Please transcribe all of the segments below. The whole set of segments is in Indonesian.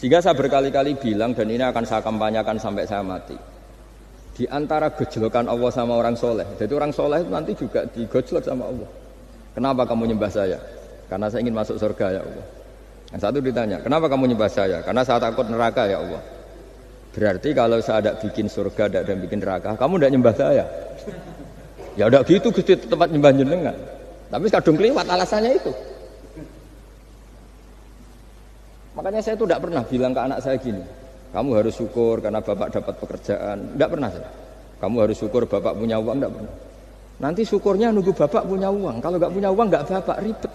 Sehingga saya berkali-kali bilang, dan ini akan saya kampanyakan sampai saya mati. Di antara gejolokan Allah sama orang soleh, jadi orang soleh itu nanti juga digojlok sama Allah. Kenapa kamu nyembah saya? Karena saya ingin masuk surga ya Allah. Yang satu ditanya, kenapa kamu nyembah saya? Karena saya takut neraka ya Allah. Berarti kalau saya tidak bikin surga, tidak ada bikin neraka, kamu tidak nyembah saya. Ya udah gitu, Gusti tempat nyembah jenengan. Tapi kadung keliwat alasannya itu. Makanya saya itu tidak pernah bilang ke anak saya gini, kamu harus syukur karena bapak dapat pekerjaan. Tidak pernah saya. Kamu harus syukur bapak punya uang, tidak pernah. Nanti syukurnya nunggu bapak punya uang. Kalau nggak punya uang nggak bapak, ribet.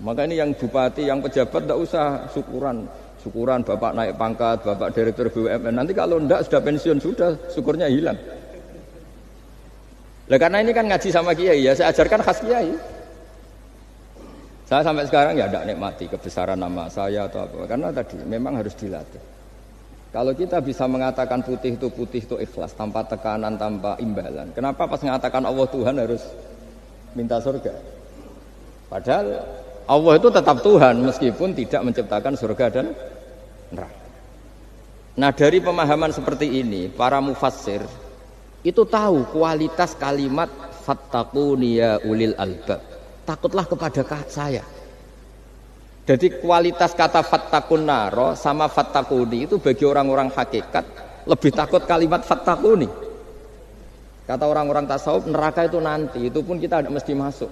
Maka ini yang bupati, yang pejabat tidak usah syukuran bapak naik pangkat, bapak direktur BUMN. Nanti kalau enggak sudah pensiun sudah, syukurnya hilang. Nah, karena ini kan ngaji sama kiai ya, saya ajarkan khas kiai. Saya sampai sekarang ya tidak nikmati kebesaran nama saya atau apa, karena tadi memang harus dilatih. Kalau kita bisa mengatakan putih itu ikhlas, tanpa tekanan, tanpa imbalan. Kenapa pas mengatakan Allah Tuhan harus minta surga? Padahal Allah itu tetap Tuhan meskipun tidak menciptakan surga dan neraka. Nah dari pemahaman seperti ini, para mufassir itu tahu kualitas kalimat fattaquni ya ulil albab. Takutlah kepada saya. Jadi kualitas kata fattakun naro sama fattakuni itu bagi orang-orang hakikat lebih takut kalimat fattakuni. Kata orang-orang tasawuf neraka itu nanti, itu pun kita tidak mesti masuk.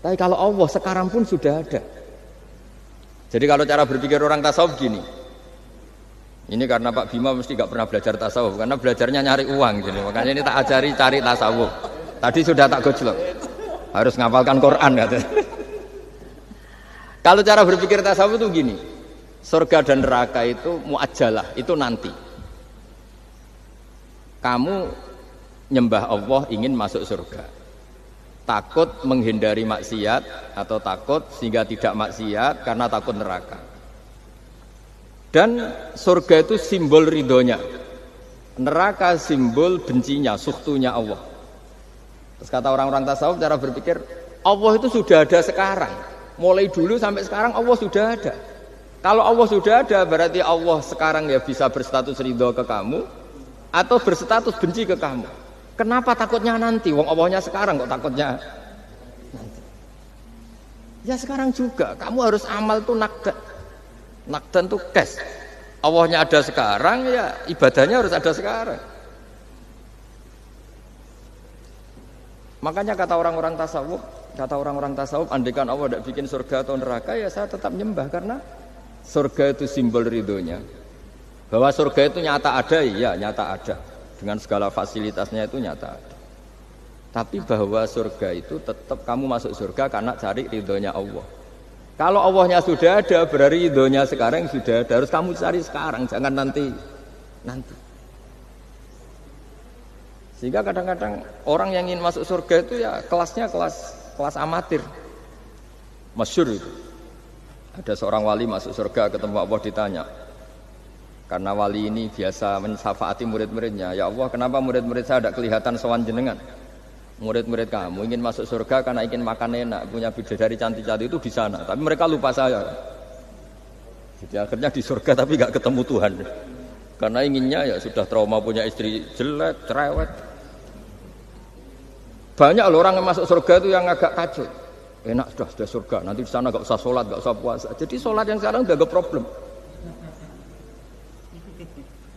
Tapi kalau Allah sekarang pun sudah ada. Jadi kalau cara berpikir orang tasawuf gini. Ini karena Pak Bima mesti gak pernah belajar tasawuf karena belajarnya nyari uang gitu. Makanya ini tak ajari cari tasawuf. Tadi sudah tak gojlok. Harus ngapalkan Quran katanya. Kalau cara berpikir tasawuf itu gini, surga dan neraka itu muajjalah, itu nanti. Kamu nyembah Allah ingin masuk surga, takut menghindari maksiat atau takut sehingga tidak maksiat karena takut neraka. Dan surga itu simbol ridhonya, neraka simbol bencinya, sukhtunya Allah. Terus kata orang-orang tasawuf cara berpikir, Allah itu sudah ada sekarang. Mulai dulu sampai sekarang Allah sudah ada. Kalau Allah sudah ada berarti Allah sekarang ya bisa berstatus ridho ke kamu atau berstatus benci ke kamu. Kenapa takutnya nanti? Wong Allahnya sekarang kok takutnya nanti? Ya sekarang juga. Kamu harus amal tuh nakdan. Nakdan tuh cash. Allahnya ada sekarang ya ibadahnya harus ada sekarang. Makanya kata orang-orang tasawuf, andaikan Allah tidak bikin surga atau neraka, ya saya tetap nyembah karena surga itu simbol ridhonya. Bahwa surga itu nyata ada, ya nyata ada. Dengan segala fasilitasnya itu nyata ada. Tapi bahwa surga itu tetap kamu masuk surga karena cari ridhonya Allah. Kalau Allahnya sudah ada, berarti ridhonya sekarang sudah ada. Harus kamu cari sekarang, jangan nanti. Sehingga kadang-kadang orang yang ingin masuk surga itu ya kelasnya kelas amatir. Masyhur itu. Ada seorang wali masuk surga ketemu Allah ditanya. Karena wali ini biasa mensyafaati murid-muridnya. Ya Allah, kenapa murid-murid saya tidak kelihatan sowan jenengan? Murid-murid kamu ingin masuk surga karena ingin makan enak, punya bidadari cantik-cantik itu di sana. Tapi mereka lupa saya. Jadi akhirnya di surga tapi nggak ketemu Tuhan. Karena inginnya ya sudah trauma punya istri jelek, cerewet. Banyak loh orang yang masuk surga itu yang agak kacau. Enak sudah surga, nanti di sana gak usah sholat, gak usah puasa. Jadi sholat yang sekarang udah gak problem.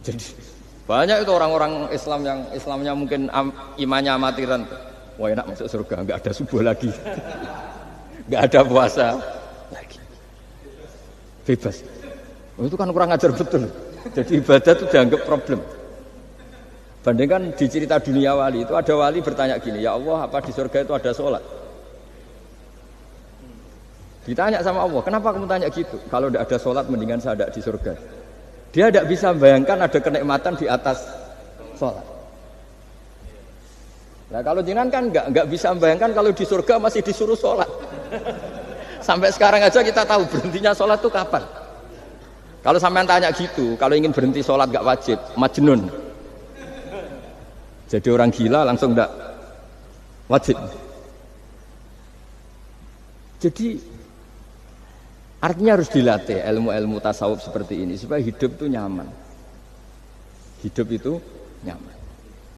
Jadi banyak itu orang-orang Islam yang Islamnya mungkin imannya amatiran. Wah enak masuk surga, gak ada subuh lagi, gak ada puasa lagi, bebas. Oh, itu kan kurang ajar betul. Jadi ibadah itu dianggap problem. Bandingkan di cerita dunia wali itu ada wali bertanya gini, ya Allah apa di surga itu ada sholat? Ditanya sama Allah, kenapa kamu tanya gitu? Kalau tidak ada sholat mendingan saya tidak di surga. Dia tidak bisa bayangkan ada kenikmatan di atas sholat. Nah kalau jenengan kan nggak bisa bayangkan kalau di surga masih disuruh sholat. Sampai sekarang aja kita tahu berhentinya sholat itu kapan. Kalau sampean tanya gitu, kalau ingin berhenti sholat nggak wajib, majnun. Jadi orang gila langsung nggak wajib. Jadi Artinya harus dilatih ilmu-ilmu tasawuf seperti ini supaya hidup itu nyaman. Hidup itu nyaman.